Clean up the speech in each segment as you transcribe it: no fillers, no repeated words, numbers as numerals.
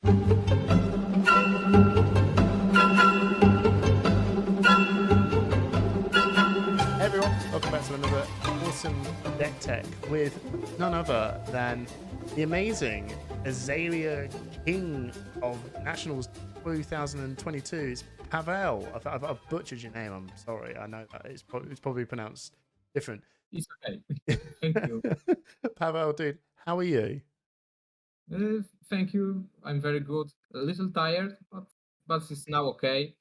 Hey everyone, welcome back to another awesome deck tech with none other than the amazing Azalea King of Nationals 2022. It's Pawel. I've butchered your name. I'm sorry. I know that it's probably pronounced different. It's okay. Thank you. Pawel, dude, how are you? Thank you. I'm very good. A little tired, but it's now okay.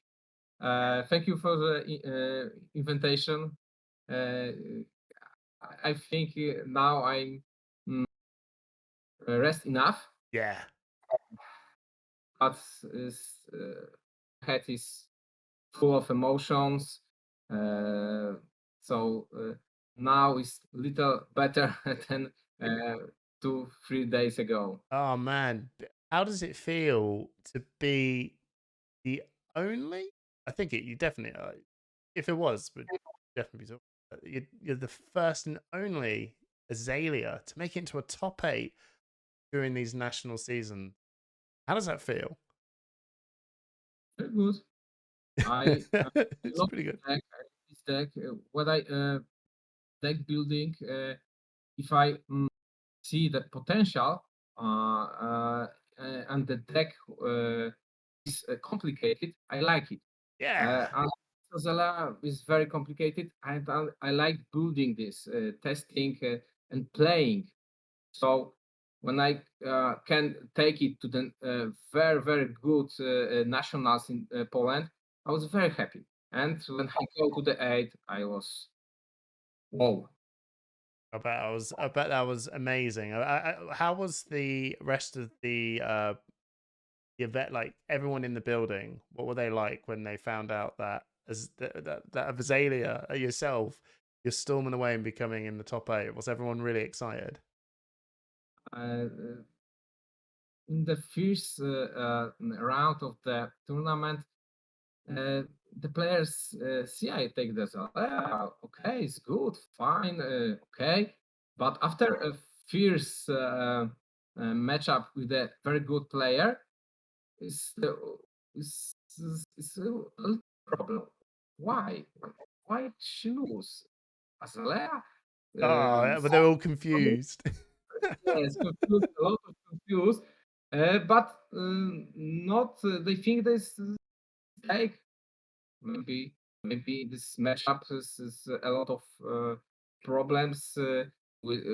Thank you for the invitation. Uh, I think now I'm rest enough, Yeah. but head is full of emotions. So now it's little better than 2-3 days ago. Oh man, how does it feel to be the only? I think you definitely, if it was, would definitely be. You're the first and only Azalea to make it into a top 8 during these national seasons. How does that feel? Very good. I It's love pretty good. this deck. When I deck building, if I see the potential and the deck is complicated, I like it. Yeah. And Azalea is very complicated, and I like building this, testing and playing. So when I can take it to the very good nationals in Poland, I was very happy. And when I go to the 8, I was whoa. I bet that was amazing. How was the rest of the event? Like everyone in the building, what were they like when they found out that that Azalea yourself, you're storming away and becoming in the top 8? Was everyone really excited? Uh, in the first round of the tournament, uh, the players see I take this. Okay, it's good, fine, okay. But after a fierce matchup with a very good player, it's, it's a little problem. Why? Why choose Azalea? Oh, but they're all confused. Yes, confused, a lot of confused, but not. They think this mistake. Maybe this matchup is a lot of problems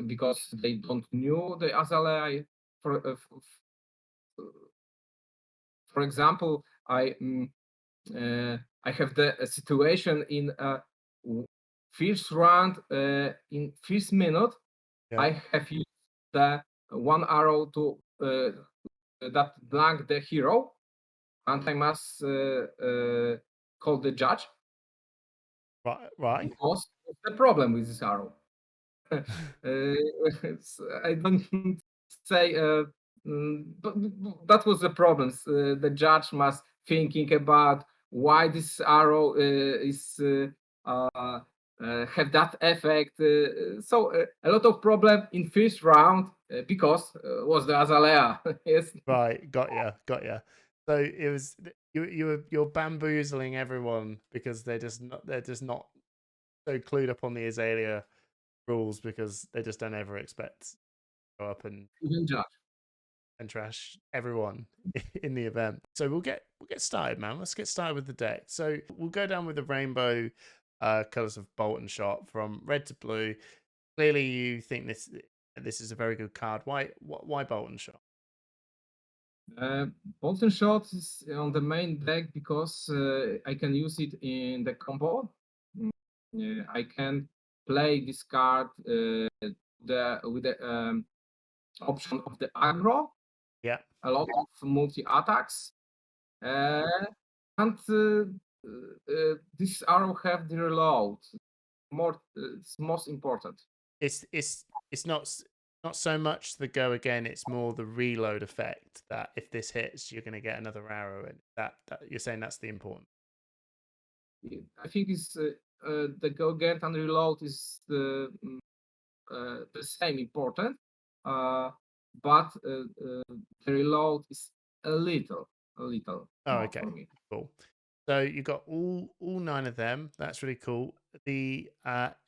because they don't knew the Azalea. For uh, f- for example, I have the situation in first round in first minute. Yeah. I have used the one arrow to that blank the hero, and I must call the judge Right. Right. because of the problem with this arrow. I don't say, but that was the problems. The judge must thinking about why this arrow is have that effect. So a lot of problem in first round because was the Azalea. Yes. Right. Got ya. Got ya. So it was you're bamboozling everyone because they're just not so clued up on the Azalea rules because they just don't ever expect to go up Even judge. and trash everyone in the event. So we'll get started, man. Let's get started with the deck. So we'll go down with the rainbow colors of Bolt and Shot from red to blue. Clearly, you think this is a very good card. Why Bolt and Shot? Bolton Shot is on the main deck because I can use it in the combo. I can play this card with the option of the aggro, Yeah. a lot of multi attacks, and this arrow have the reload. More, it's most important. It's not so much the go again. It's more the reload effect that if this hits, you're going to get another arrow, and that you're saying that's the important. I think it's the go get and reload is the same important, but the reload is a little Oh, more okay, for me. cool. So you got all nine of them. That's really cool. The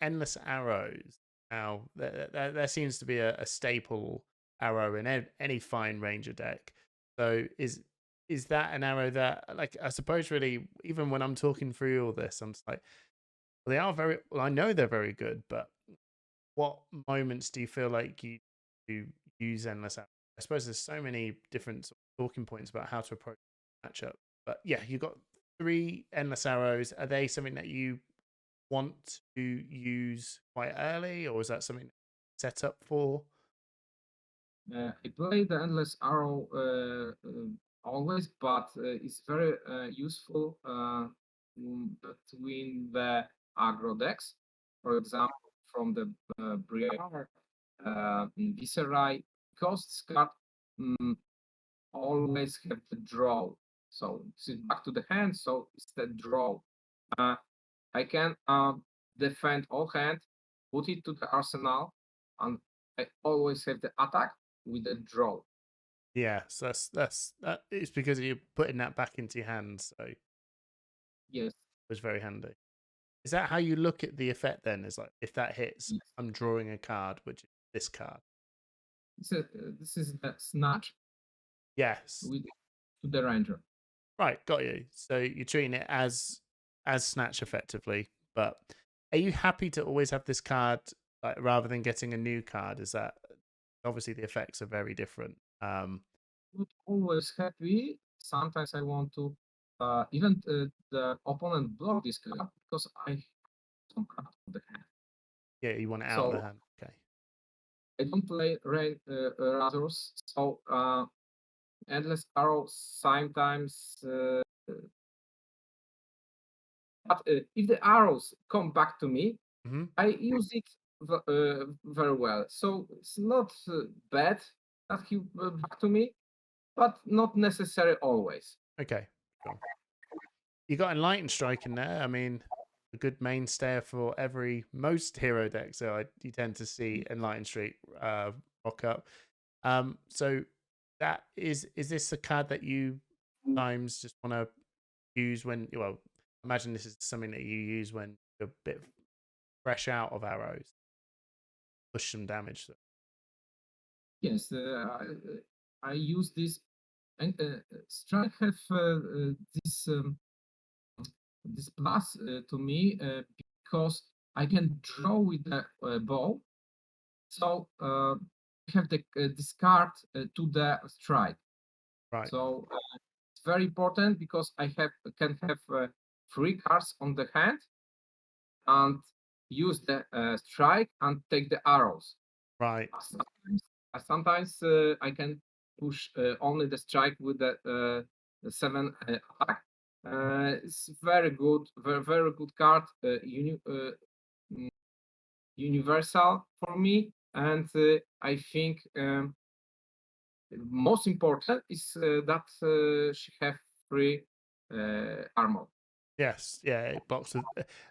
endless arrows. Now there seems to be a staple arrow in any fine ranger deck. So is that an arrow that, like, I suppose really, even when I'm talking through all this, I'm just like, well, they are very well. I know they're very good, but what moments do you feel like you use endless arrows? I suppose there's so many different sort of talking points about how to approach the matchup. But yeah, you got three endless arrows. Are they something that you want to use quite early, or is that something set up for? I play the endless arrow always, but it's very useful between the aggro decks. For example, from the Briar, Viserai, Ghost card mm, always have the draw. So it's back to the hand, so it's the draw. Uh, I can defend all hand, put it to the arsenal, and I always have the attack with a draw. Yeah, so that it's because you're putting that back into your hands, so it Yes, was very handy. Is that how you look at the effect then? Is like, if that hits, yes. I'm drawing a card, which is this card. This is the snatch Yes. with to the ranger. Right, got you. So you're treating it as snatch effectively, but are you happy to always have this card, like, rather than getting a new card? Is that obviously the effects are very different? Not always happy. Sometimes I want to even the opponent block this card because I have some card on the hand. Yeah, you want it out of the So hand. Okay. I don't play rain razors. So endless arrow sometimes. But if the arrows come back to me, Hmm. I use it very well. So it's not bad that he back to me, but not necessary always. Okay. Cool. You got Enlightened Strike in there. I mean, a good mainstay for every most hero deck. So you tend to see Enlightened Streak rock up. So that is this a card that you sometimes just want to use when, well, imagine this is something that you use when you're a bit fresh out of arrows, push some damage. Yes, I use this. And strike have this this plus to me because I can draw with the bow. So I have the discard to the strike. Right, So it's very important because I have can have three cards on the hand and use the strike and take the arrows. right. Sometimes I can push only the strike with the seven attack. It's very good, very good card, mm, universal for me, and I think most important is that she have free armor. Yes, yeah. It blocks with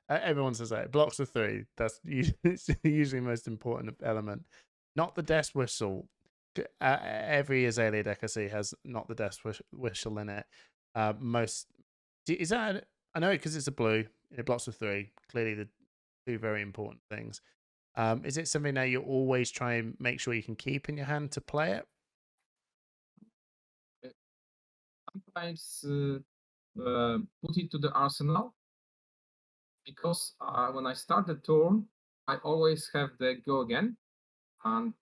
everyone says that it blocks with three. That's usually, it's usually the most important element. Not the death whistle. Every Azalea deck I see has not the death whistle in it. Most is that I know it because it's a blue. It blocks with three. Clearly, the two very important things. Is it something that you always try and make sure you can keep in your hand to play it? Sometimes put it to the arsenal because when I start the turn, I always have the go again and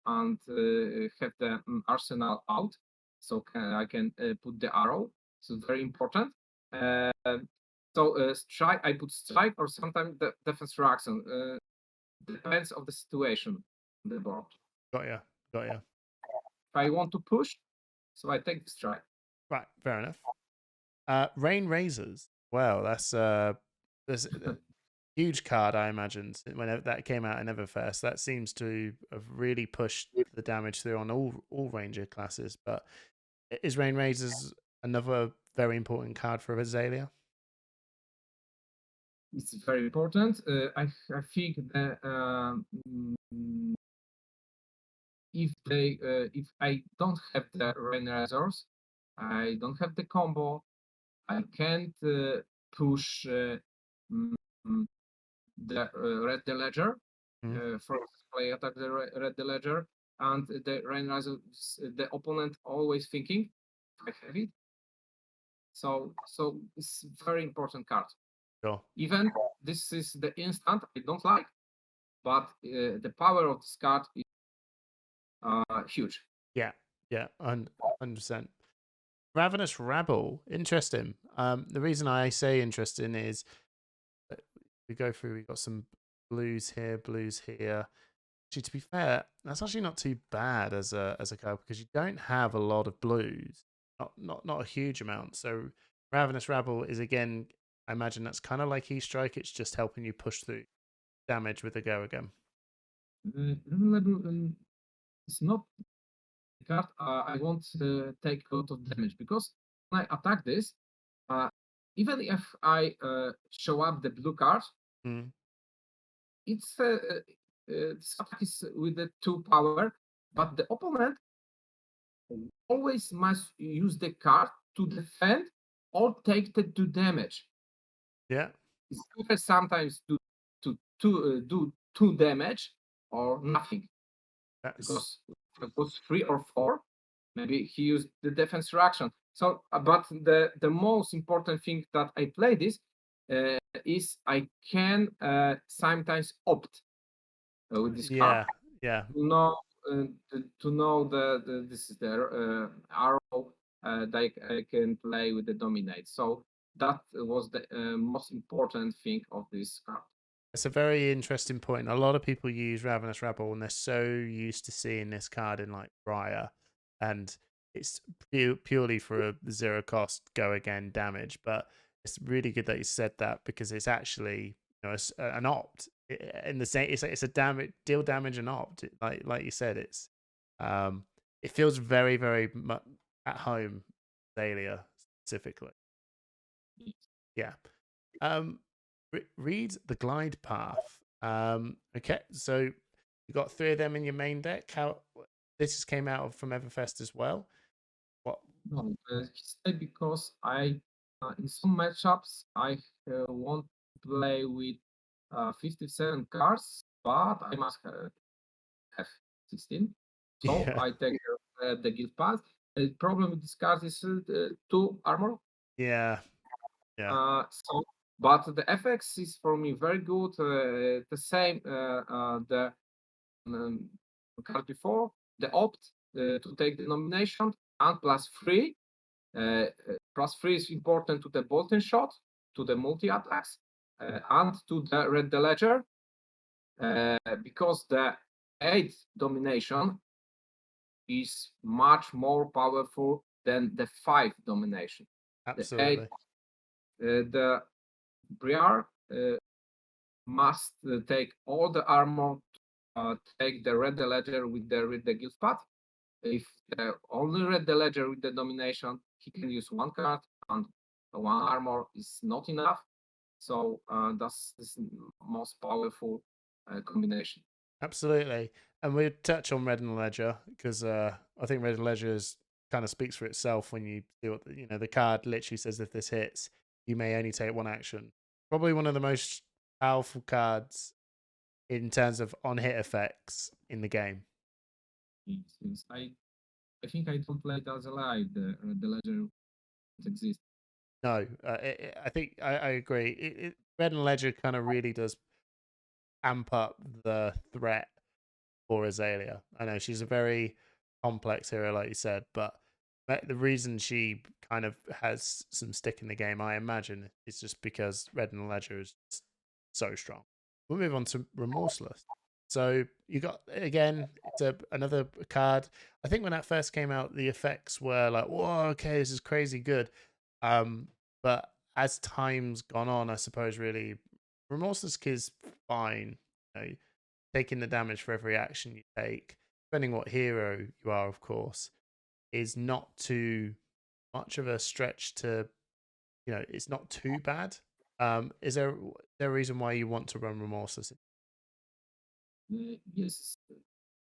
have the arsenal out, so I can put the arrow. So very important. Uh, so strike, I put strike or sometimes the defense reaction. Depends of the situation on the board. Got ya, got ya. If I want to push, so I take the strike. Right, fair enough. Rain Razors. Well, that's a huge card. I imagined when that came out in Everfest. That seems to have really pushed the damage through on all Ranger classes. But is Rain Razors another very important card for Azalea? It's very important. I think that if I don't have the rain resource, I don't have the combo. I can't push mm, mm, the Red the Ledger. Mm. First play attack the Red the Ledger, and the Rainriser, the opponent always thinking, I have it. So it's very important card. Sure. Even this is the instant I don't like, but the power of this card is huge. Yeah, yeah, 100%. Ravenous Rabble, interesting. The reason I say interesting is we go through. We've got some blues here, blues here. Actually, to be fair, that's actually not too bad as a card because you don't have a lot of blues, not a huge amount. So Ravenous Rabble is again, I imagine that's kind of like E Strike. It's just helping you push through damage with the go again. It's not a card I want to take a lot of damage because when I attack this, uh, even if I show up the blue card, Mm. it's this attack is with the 2 power, but the opponent always must use the card to defend or take the 2 damage. Yeah, It's better sometimes do 2 damage or nothing, that's because if it was 3 or 4, maybe he used the defense reaction. So, but the most important thing that I play this is I can sometimes opt with this card yeah. to know to know this is the arrow that I can play with the dominate. So that was the most important thing of this card. It's a very interesting point. A lot of people use Ravenous Rabble and they're so used to seeing this card in like Briar, and it's purely for a zero cost go again damage. But it's really good that you said that because it's actually an opt in the same. It's a damage deal damage and opt. Like you said, it feels very much at home, Azalea specifically. Yeah. Um, read the glide path. Okay, so you got 3 of them in your main deck. How this just came out from Everfest as well. What? No, because I in some matchups I want to play with 57 cards, but I must have 16. So Yeah, I take the guild pass. The problem with this card is 2 armor. yeah, yeah, So, but the FX is for me very good. The same the um, card before the opt to take the nomination and +3. +3 is important to the Bolton shot, to the multi attacks, and to the Red the Ledger, because the 8 domination is much more powerful than the 5 domination. The 8, absolutely. the Briar must take all the armor, take the Red the Ledger with the guild path. If only Red the Ledger with the domination, he can use 1 card and 1 armor is not enough. So that's this most powerful combination. Absolutely. And we'll touch on Red and Ledger because I think Red and Ledger kind of speaks for itself when you see what the card literally says if this hits, you may only take 1 action. Probably one of the most powerful cards in terms of on hit effects in the game. Since I think I don't play it as alive. The Ledger exists. No, I think I agree. Red and Ledger kind of really does amp up the threat for Azalea. I know she's a very complex hero, like you said, but the reason she kind of has some stick in the game, I imagine, is just because Red and Ledger is so strong. We'll move on to Remorseless. So you got again, it's another card. I think when that first came out, the effects were like, "Whoa, okay, this is crazy good." But as time's gone on, I suppose really, Remorseless is fine. Taking the damage for every action you take, depending what hero you are, of course, is not too much of a stretch to, it's not too bad. Is there a reason why you want to run Remorseless? Yes,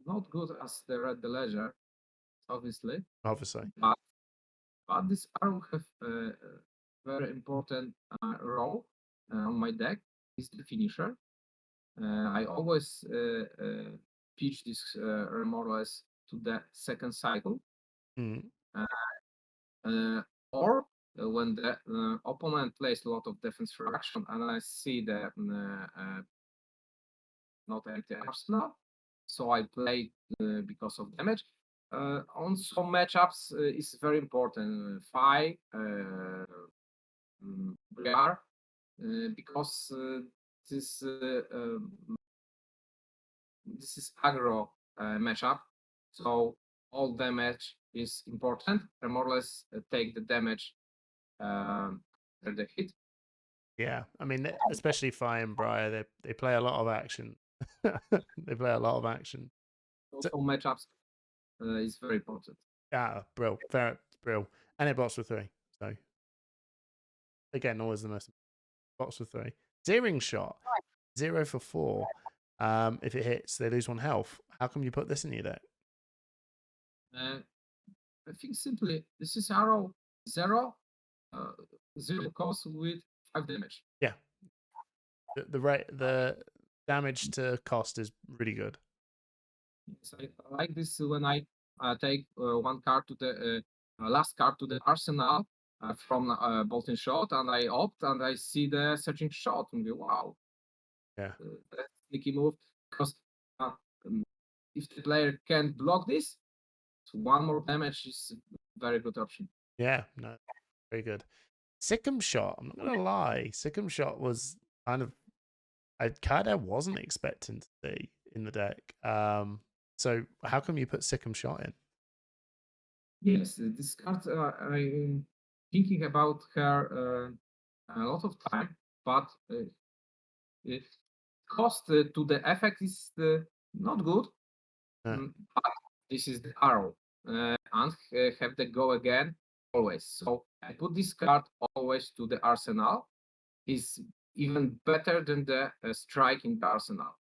not good as the Red the Ledger, obviously, Obviously. but but this arrow have a very important role on my deck. Is the finisher. I always pitch this more or less to the second cycle, Mm. or when the opponent plays a lot of defense reaction, and I see the not empty arsenal, so I play because of damage. On some matchups, it's very important. Fi, Briar, because this this is aggro matchup, so all damage is important. And more or less take the damage for the hit. Yeah, I mean, especially Fi and Briar, they play a lot of action. They play a lot of action. Also matchups is very important. Yeah, brill, fair, brill, and it blocks for 3. So again, always the most blocks for 3. Searing shot, 0 for 4. If it hits, they lose 1 health. How come you put this in your deck? I think simply this is arrow 0, 0 cost with 5 damage. Yeah, the damage to cost is really good. So I like this when I take 1 card to the last card to the arsenal from bolting shot, and I opt and I see the searching shot and go, wow, Yeah, that's a sneaky move, because if the player can't block this, 1 more damage is a very good option. yeah, no, very good. Sikkim shot, I'm not gonna lie, Sikkim shot was kind of a card I wasn't expecting to see in the deck. So how come you put Sikkim shot in? Yes, this card I'm thinking about her a lot of time, but it cost to the effect is not good. But this is the arrow, and have the go again always. So I put this card always to the arsenal. Is even better than the strike in the arsenal.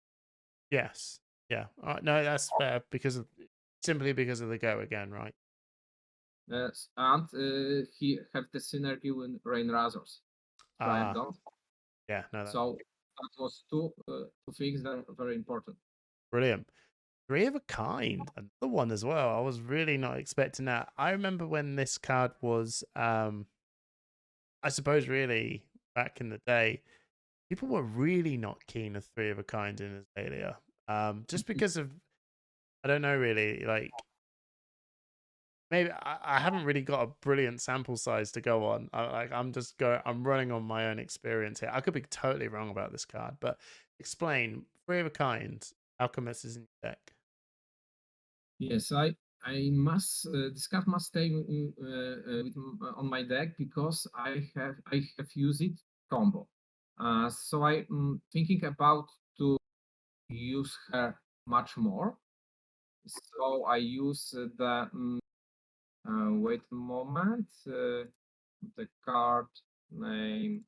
Yes, yeah. No, that's fair simply because of the go again, right? And he have the synergy with Rain Razors. Right, don't. Yeah, no, So that was two things that are very important. Brilliant. 3 of a kind, another one as well. I was really not expecting that. I remember when this card was, I suppose, really back in the day, people were really not keen of 3 of a kind in Azalea. Just because of, I don't know, really, like, maybe I haven't really got a brilliant sample size to go on. I'm running on my own experience here. I could be totally wrong about this card, but explain 3 of a kind. How come this is in your deck? Yes, I must this card must stay on my deck because I have used it combo. So I'm thinking about to use her much more. So I use the wait a moment, the card name,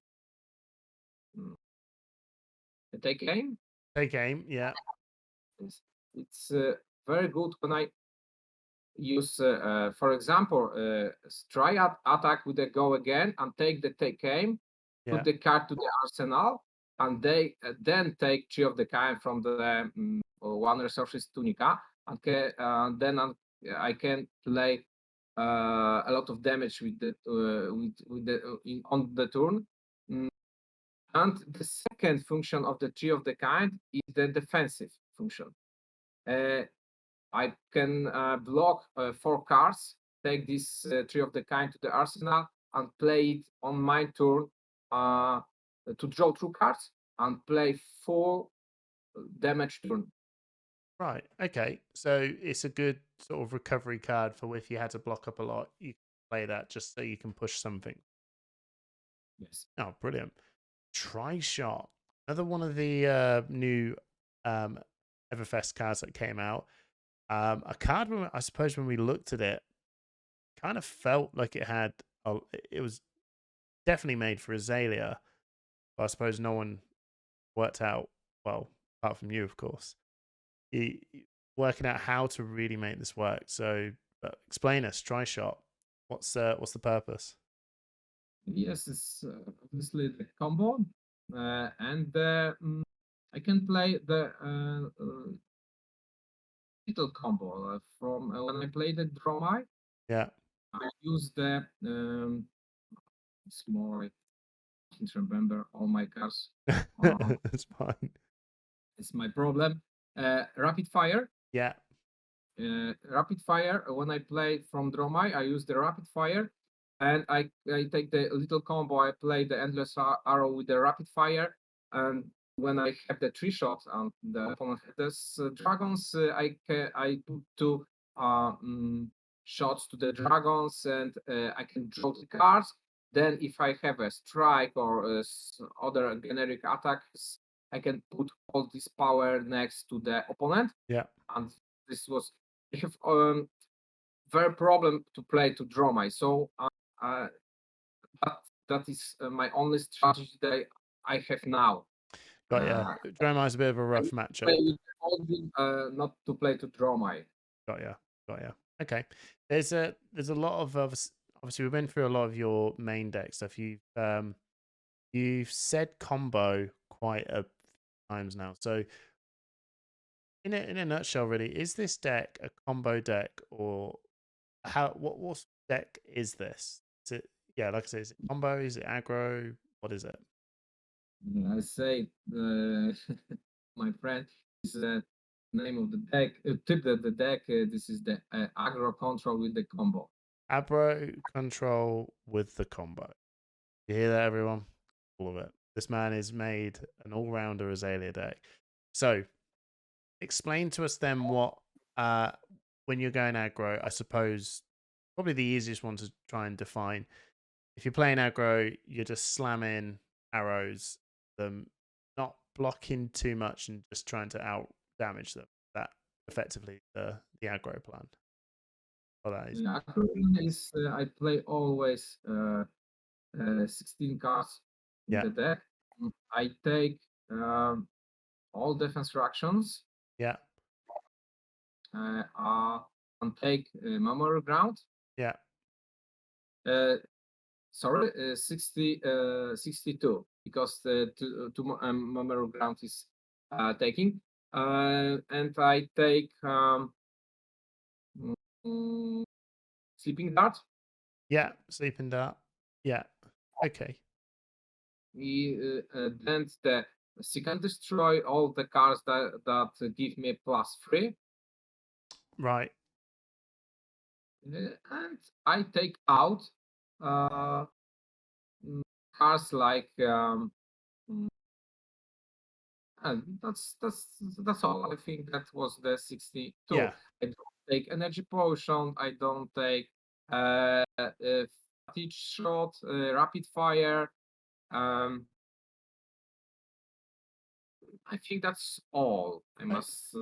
take aim. Take aim, yeah. It's very good when I use, for example, try attack with the go again and take the take aim, put the card to the arsenal, and they then take 3 of the kind from the 1 resources tunica, and then I can play a lot of damage with the on the turn. And the second function of the 3 of the kind is the defensive function. I can block 4 cards, take this 3 of the kind to the arsenal, and play it on my turn to draw 2 cards and play 4 damage turn. Right. Okay. So it's a good sort of recovery card for if you had to block up a lot, you can play that just so you can push something. Yes. Oh, brilliant. Try shot. Another one of the new Everfest cards that came out. A card, I suppose, when we looked at it, kind of felt like it was definitely made for Azalea, but I suppose no one worked out, well, apart from you, of course, working out how to really make this work. So explain us, try shot. What's the purpose? Yes, it's obviously the combo, and I can play the little combo from when I play the Dromai. Yeah, I use the it's more like I can't remember all my cards. it's fine. It's my problem. Rapid fire. Yeah, Rapid fire. When I play from Dromai, I use the rapid fire, and I take the little combo. I play the endless arrow with the rapid fire, and when I have the 3 shots and the opponent has dragons, I put 2 shots to the dragons, and I can draw the cards. Then, if I have a strike or other generic attacks, I can put all this power next to the opponent, yeah. and this was I have very problem to play to draw my so that that is my only strategy that I have now. Got ya. Uh, Dromai's a bit of a I rough need to play matchup. with the holding, not to play to draw my. Got ya. Got ya. Okay. There's a lot of obviously we've been through a lot of your main deck stuff. You've said combo quite a few times now. So in a nutshell, really, is this deck a combo deck, or what deck is this? Is it, yeah, like I said, is it combo? Is it aggro? What is it? I say my friend is the name of the deck. Tip that the deck. This is the aggro control with the combo. Aggro control with the combo. You hear that, everyone? All of it. This man is made an all-rounder Azalea deck. So, explain to us then what, when you're going aggro, I suppose probably the easiest one to try and define. If you're playing aggro, you're just slamming arrows, them not blocking too much and just trying to out damage them. That effectively the aggro plan. Oh, that is. The aggro is I play always 16 cards in Yeah, the deck. I take all defense reactions yeah, and take memory ground. yeah. Sorry, 62 because the two memory ground is taking. And I take mm, sleeping dart. Yeah, sleeping dart. Yeah. Okay. Then the second destroy all the cards that give me +3. Right. And I take out uh, cards like mm, and that's all. I think that was the 62. Yeah. I don't take energy potion. I don't take fatigue shot, rapid fire. Um, I think that's all. I must.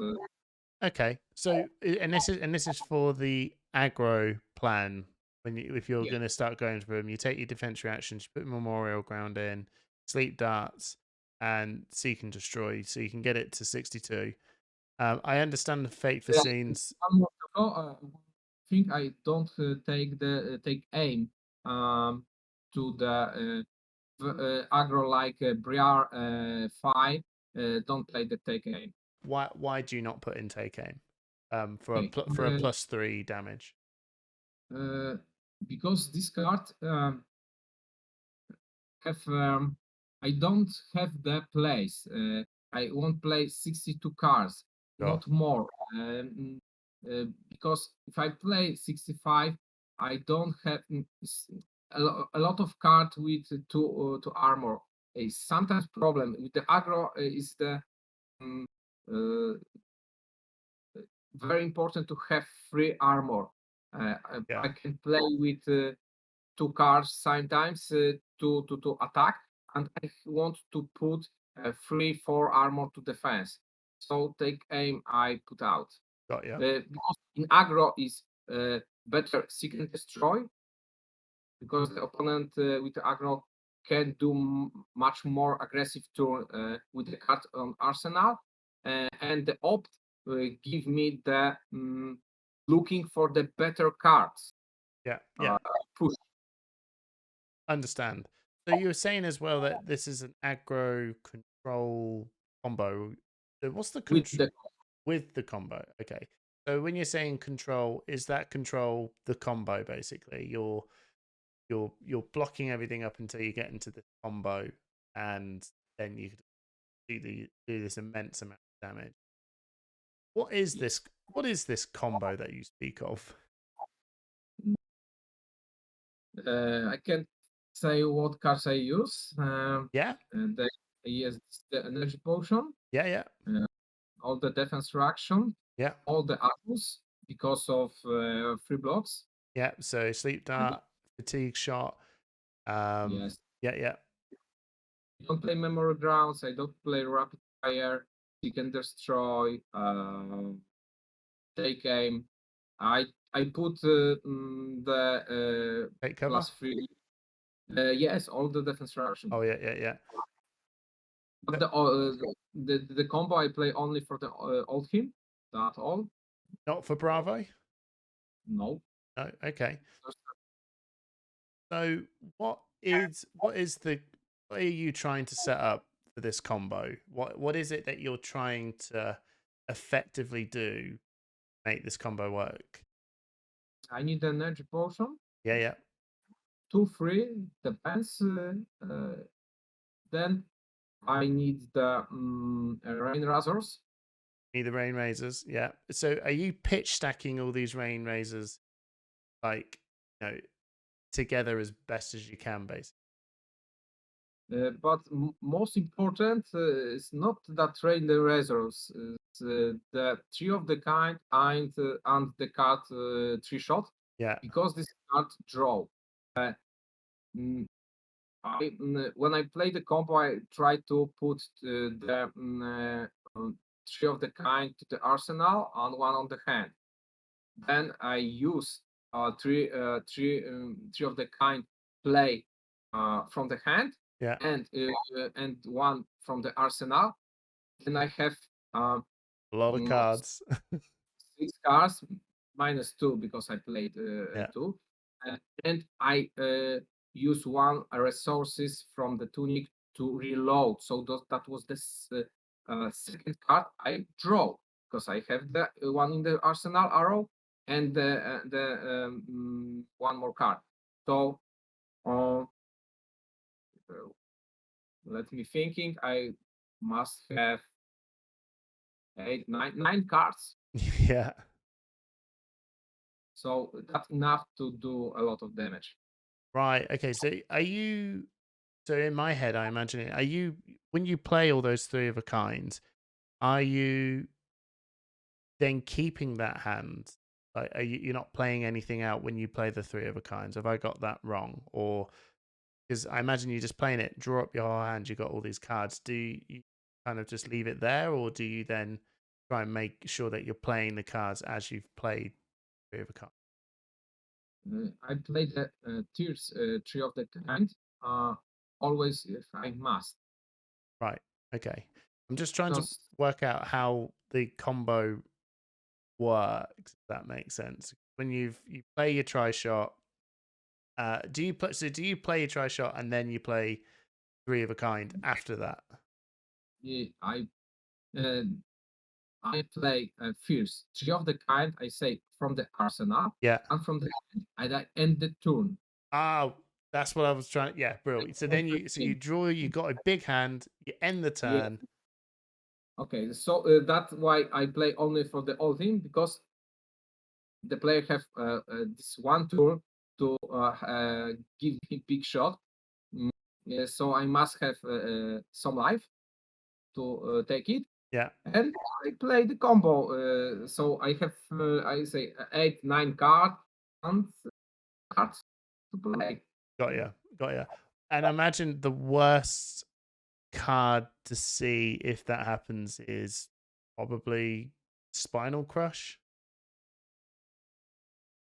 Okay. So and this is for the aggro plan. If you're Yeah. going to start going for them, you take your defense reactions, you put memorial ground in, sleep darts, and seek and destroy, so you can get it to 62. I understand the fate for Yeah, scenes. one more to go. I think I don't take aim to the aggro like Briar 5. Don't play the take aim. Why do you not put in take aim? For Okay. a +3 damage. Because this card have I don't have the place. I won't play 62 cards, Sure. not more. Because if I play 65, I don't have a lot of cards with to armor. A sometimes problem with the aggro is the uh, very important to have free armor. Yeah. I can play with 2 cards sometimes to attack, and I want to put 3-4 armor to defense. So take aim, I put out. Got you. Because in aggro is better seek and destroy, because the opponent with aggro can do much more aggressive turn with the card on arsenal, and the opt give me the looking for the better cards. Yeah. Yeah. push Understand. So you were saying as well that this is an aggro control combo. So what's the with control the with the combo? Okay. So when you're saying control, is that control the combo basically? You're blocking everything up until you get into the combo, and then you do this immense amount of damage. What is this? yes. What is this combo that you speak of? I can't say what cards I use. Yeah, And the, yes, the energy potion, yeah, yeah, uh, all the defense reaction, yeah, all the apples because of free blocks. yeah. So sleep And dart, fatigue shot. yes, Yeah, yeah. I don't play memory grounds. I don't play rapid fire. You can destroy. Take aim. I I put the Take cover. +3. Yes, all the defense reaction. Oh yeah, yeah, yeah. But the combo I play only for the old him. That's all. Not for Bravo. No. No. Okay. So what are you trying to set up for this combo? What is it that you're trying to effectively do to make this combo work? I need an energy potion. Yeah, yeah. 2, 3 depends. Then I need the rain razors. Need the rain razors. Yeah. So are you pitch stacking all these rain razors like together as best as you can, basically? But most important is not that rain the razors. It's, the three of the kind and the card 3 shot Yeah. because this card draw. Mm, when I play the combo, I try to put the 3 of the kind to the arsenal and 1 on the hand. Then I use three of the kind play from the hand Yeah. and 1 from the arsenal. Then I have uh, A lot of mm, cards. 6 cards -2 because I played Yeah. 2, and I use 1 resources from the tunic to reload. So that was the second card I draw because I have the one in the arsenal arrow and the 1 more card. So uh, let me thinking. I must have 9 cards. Yeah. So that's enough to do a lot of damage. Right. Okay. So in my head, I imagine it. Are you when you play all those three of a kind? Are you then keeping that hand? Like, you're not playing anything out when you play the three of a kinds? Have I got that wrong? Or because I imagine you're just playing it, draw up your whole hand, you got all these cards. Do you kind of just leave it there, or do you then try and make sure that you're playing the cards as you've played three of a kind? I play the tiers 3 of the kind always if I must. Right. Okay. I'm just trying to Because work out how the combo works, if that makes sense. When you play your try shot, do you play your try shot and then you play three of a kind after that? I uh, I play first 3 of the kind. I say from the arsenal Yeah. and from the and I end the turn. Oh, that's what I was trying. Yeah, brilliant. So then you Everything. draw, you got a big hand, you end the Yeah. turn. Okay. So that's why I play only for the all team because the player have this 1 turn to give me big shot. Mm, yeah, so I must have some life to take it. Yeah, And I play the combo. So I have, I say, 8, 9 and cards to play. got you, got you. And I imagine the worst card to see if that happens is probably Spinal Crush.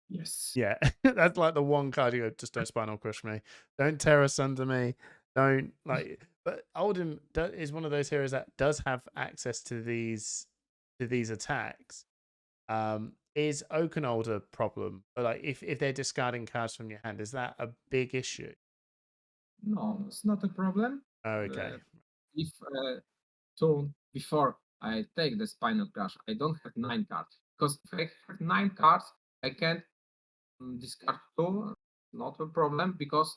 Yes. Yeah, that's like the one card you go, just don't Spinal Crush me, don't tear us under me, don't like. But Oldham is one of those heroes that does have access to these attacks. is Oakenhold a problem? Like, if they're discarding cards from your hand, is that a big issue? No, it's not a problem. Okay. If turn before I take the Spinal Crush, I don't have 9 cards. Because if I have 9 cards, I can discard 2. Not a problem because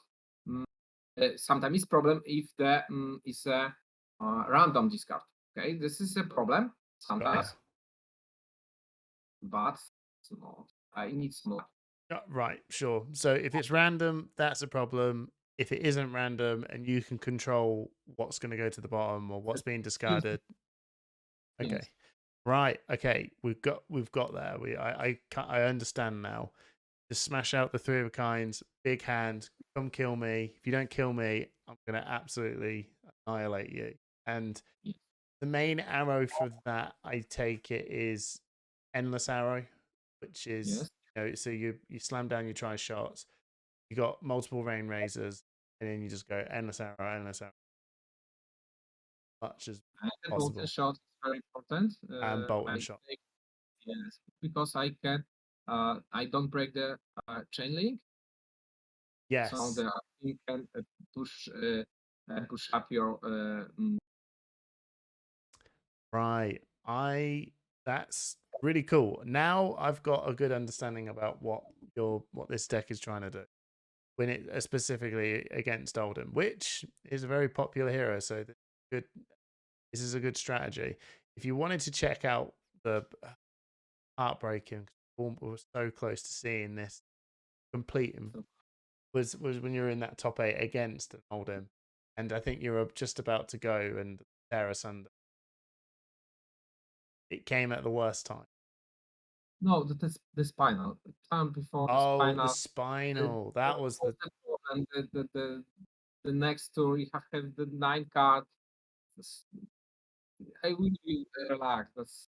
sometimes it's problem if the is a random discard. Okay, this is a problem Got ya. sometimes, but it's not. I need more. Right, sure. So if it's random, that's a problem. If it isn't random and you can control what's going to go to the bottom or what's being discarded, okay. Yes. Right. Okay. We've got there. I understand now. Just smash out the three of a kinds. Big hand. Come kill me. If you don't kill me, I'm gonna absolutely annihilate you. And Yes. the main arrow for that, I take it, is endless arrow, which is Yes. so you slam down your tri shots. You got multiple rain razors, and then you just go endless arrow, much as And the golden possible, shot is very important. and bolt and I shot. take yes because I can. I don't break the chain link, so Yes. the you can push push up your Right. That's really cool. Now I've got a good understanding about what this deck is trying to do. When it specifically against Oldham, which is a very popular hero, so good. This is a good strategy. If you wanted to check out the heartbreaking, we were so close to seeing this complete, was when you were in that top 8 against an Oldham, and I think you were just about to go and tear us under. It came at the worst time. no the spinal time before the Oh, the spinal. spinal. That was the The problem. The next tour you have the 9 cards. I will be relaxed.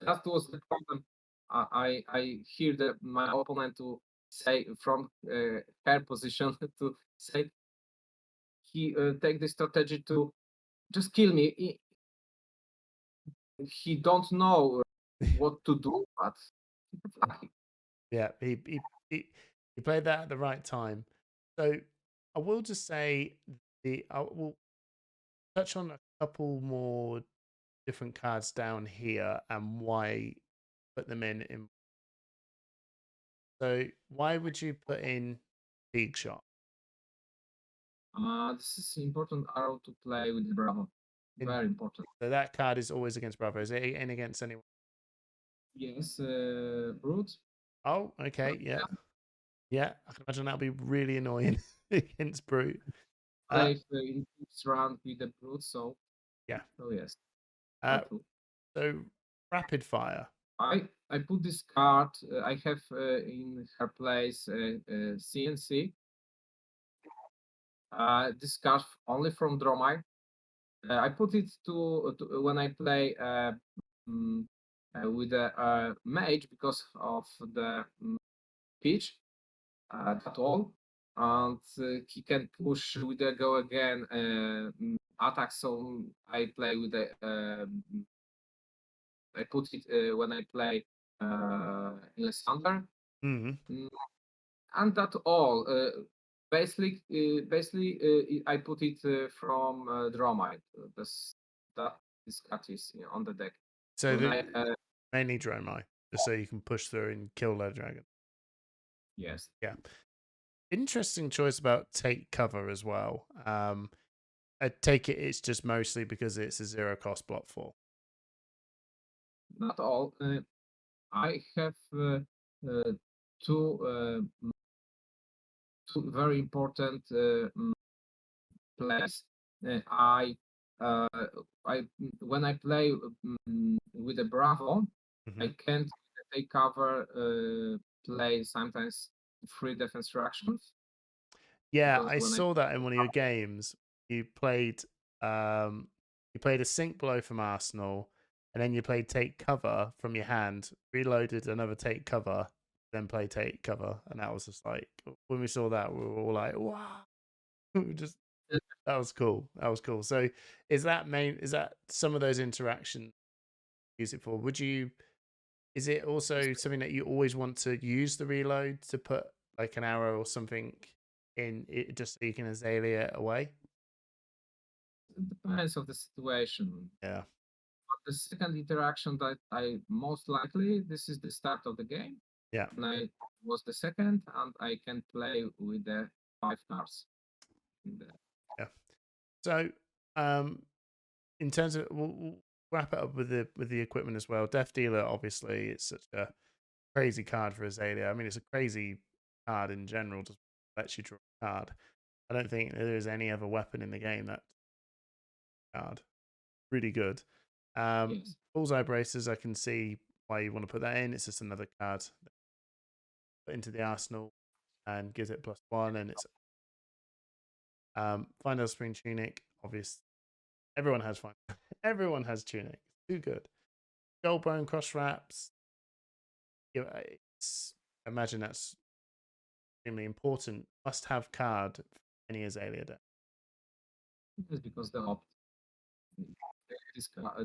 That was the problem. I hear my opponent to say from her position to say he take the strategy to just kill me. He don't know what to do, but yeah. He played that at the right time. So I will just say I will touch on a couple more different cards down here and why put them in. So why would you put in Big Shot this is important arrow to play with the Bravo. in? Very important. So that card is always against Bravo. Is it in against anyone? Yes, Brute. Oh, okay, yeah, yeah. I can imagine that'll be really annoying against Brute. Play in this round with the Brute, so Yeah. yes. Uh, so rapid fire. I put this card. I have in her place CNC. This card only from Dromai. I put it to when I play with a mage because of the pitch. At all, and he can push with the go again attack. So I play with the. I put it when I play in the standard. Mm. And that all. Basically, I put it from Dromite. That this card is on the deck. So When mainly Dromai, just so you can push through and kill their dragon. yes, Yeah. Interesting choice about take cover as well. I take it's just mostly because it's a 0 cost block 4. not all. I have two two very important plays. I uh, I when I play with a Bravo, Mm-hmm. I can't take cover play sometimes free defense reactions Yeah, because I when I saw that in one of your games. You played um you played a sink blow from Arsenal, and then you played take cover from your hand, reloaded another take cover, then play take cover, and that was just like when we saw that we were all like, wow. We were just that was cool. That was cool. So is that some of those interactions you use it for? Would you Is it also something that you always want to use the reload to put like an arrow or something in it just so you can Azalea it away? It depends of the situation. Yeah. But the second interaction that I most likely this is the start of the game. Yeah. And I was the second, and I can play with the 5 cards. Yeah. So, in terms of we'll wrap it up with the equipment as well. Death Dealer, obviously, it's such a crazy card for Azalea. I mean, it's a crazy card in general. Just lets you draw a card. I don't think there is any other weapon in the game that card really good. Yes. Bullseye Bracers, I can see why you want to put that in. It's just another card put into the arsenal and gives it +1, and it's Final Spring Tunic. Obvious, everyone has fine. Everyone has Tunic. Too good. Goldbone Cross Wraps. Yeah, imagine that's extremely important. Must have card for any Azalea deck. Yes, because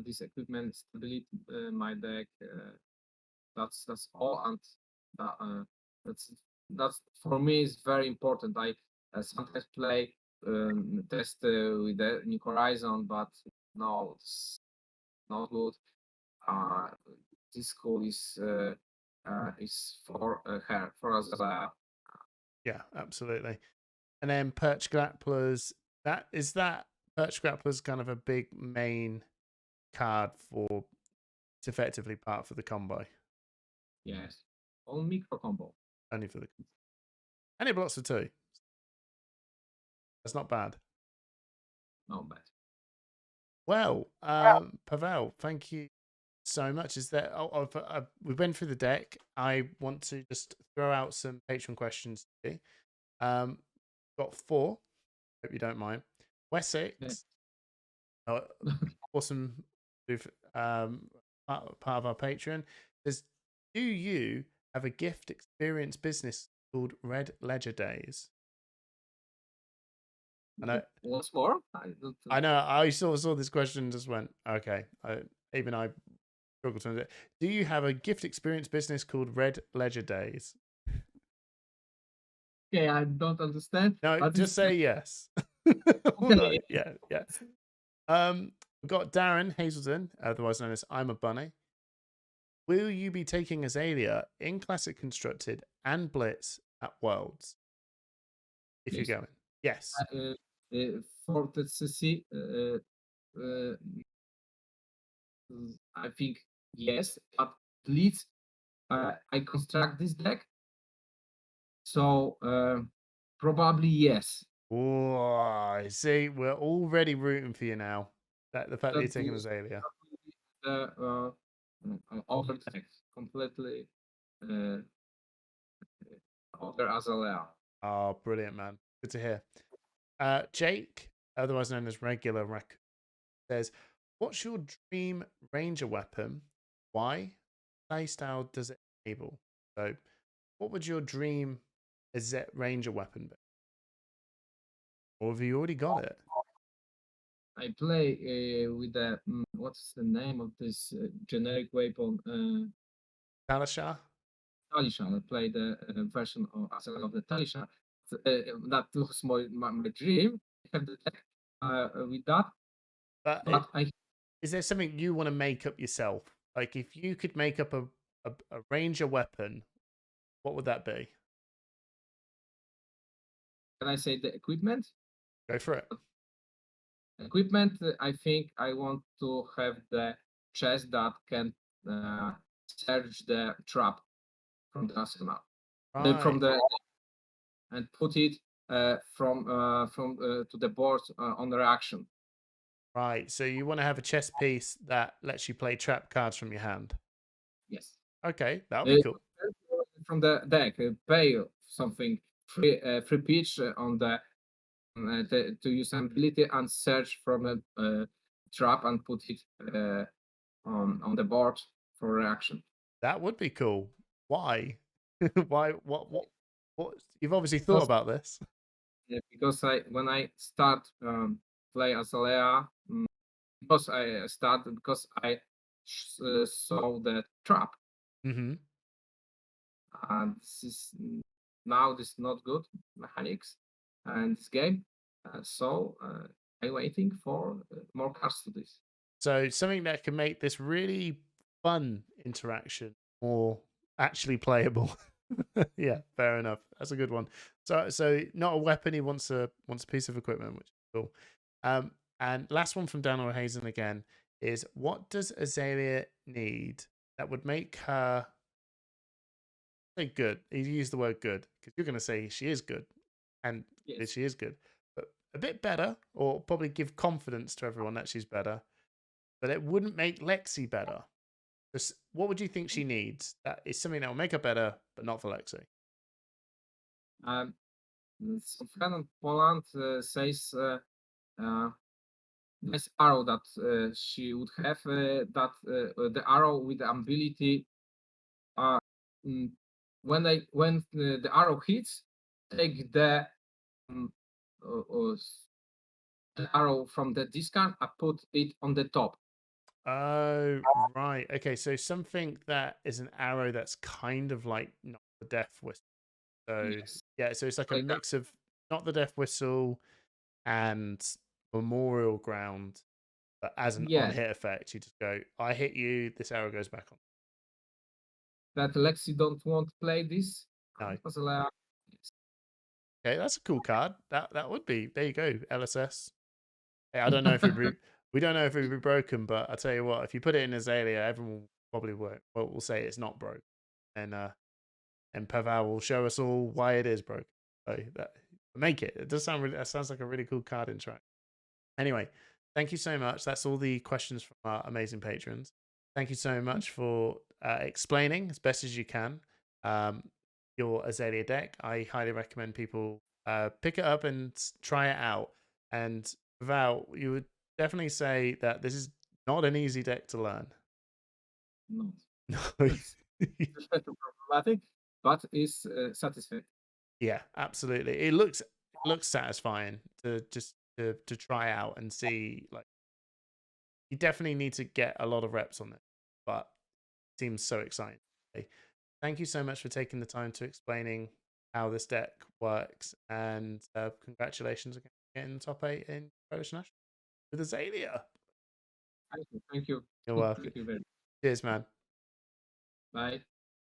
this equipment stability my deck. That's all, and that's that's for me is very important. I sometimes play test with the New Horizon, but no, it's not good. This school is for her for us. Yeah, absolutely. And then Perch Grapplers. That Perch Grapplers kind of a big main card for it's effectively part for the combo. Yes, all micro combo. Only for the and it blocks for 2. That's not bad. Not bad. Well, Pawel, thank you so much. Is there? We went through the deck. I want to just throw out some Patreon questions to you. Got 4. Hope you don't mind. Wessex, awesome. Part of our Patreon says, do you have a gift experience business called Red Ledger Days? I know. Once more, I know. I saw this question and just went, okay. Even I struggled to understand. Do you have a gift experience business called Red Ledger Days? Okay, I don't understand. No, But just say yes. okay. Yeah. We've got Darren Hazelton, otherwise known as I'm a Bunny. Will you be taking Azalea in Classic Constructed and Blitz at Worlds? If Yes. you're going, yes. For the CC, I think yes, but please, I construct this deck, so probably yes. Oh, see, we're already rooting for you now. That the fact that you're taking Azalea. The other deck completely other Azalea. Oh, brilliant, man. Good to hear. Jake, otherwise known as Regular Rec, says, what's your dream ranger weapon? Why? Playstyle does it enable? So, what would your dream ranger weapon be? Or have you already got it? I play with the what's the name of this generic weapon? Talishar? Talisha. I play the version of the Talisha. That was my dream. I have the deck with that, but is there something you want to make up yourself? Like, if you could make up a ranger weapon, what would that be? can I say the equipment? Go for it. Equipment. I think I want to have the chest that can search the trap from the arsenal, from the and put it from to the board on the reaction. Right. So you want to have a chess piece that lets you play trap cards from your hand. Yes. Okay, that would be cool. From the deck, pay something free pitch on the to use ability and search from a trap and put it on the board for reaction. That would be cool. Why? Why? What? You've obviously thought about this. Because when I start play Azalea, because I started because I saw the trap Mm-hmm. And now this is not good mechanics and this game. I'm waiting for more cards to this. So something that can make this really fun interaction more actually playable. Yeah, fair enough. That's a good one. So not a weapon. He wants a piece of equipment, which is cool. And last one from Daniel Hazen again is, what does Azalea need that would make her say good? He used the word good because you're going to say she is good, and Yes. she is good, but a bit better, or probably give confidence to everyone that she's better. But it wouldn't make Lexi better. Just, what would you think she needs? That is something that will make her better, but not for Lexi. Um, some friend in Poland says this arrow that she would have that the arrow with the ability uh, mm, when the arrow hits, take um, uh, uh, the arrow from the discard and put it on the top. Oh, right. Okay, so something that is an arrow that's kind of like not the death whistle. So Yes. yeah, so it's like a Like that. mix of not the death whistle and memorial ground, but as an on Yes. hit effect, you just go, I hit you, this arrow goes back on. That Lexi don't want to play this. No. Azalea. Yes. Okay, that's a cool card. That would be, there you go, LSS. Hey, I don't know if we don't know if it would be broken, but I tell you what, if you put it in Azalea, everyone probably won't. Well, will say it's not broken, and Pawel will show us all why it is broken. So that make it. It does sound really. That sounds like a really cool card in track. Anyway, thank you so much. That's all the questions from our amazing patrons. Thank you so much for explaining as best as you can um, your Azalea deck. I highly recommend people pick it up and try it out. And Val, you would definitely say that this is not an easy deck to learn. No. No. It's problematic, but is satisfying. Yeah, absolutely. It looks satisfying to just to try out and see. Like, you definitely need to get a lot of reps on it, but it seems so exciting. Okay. Thank you so much for taking the time to explaining how this deck works, and congratulations again on getting top 8 in Polish National with Azalea. Thank you. Thank you. You're welcome. Thank you very much. Cheers, man. Bye.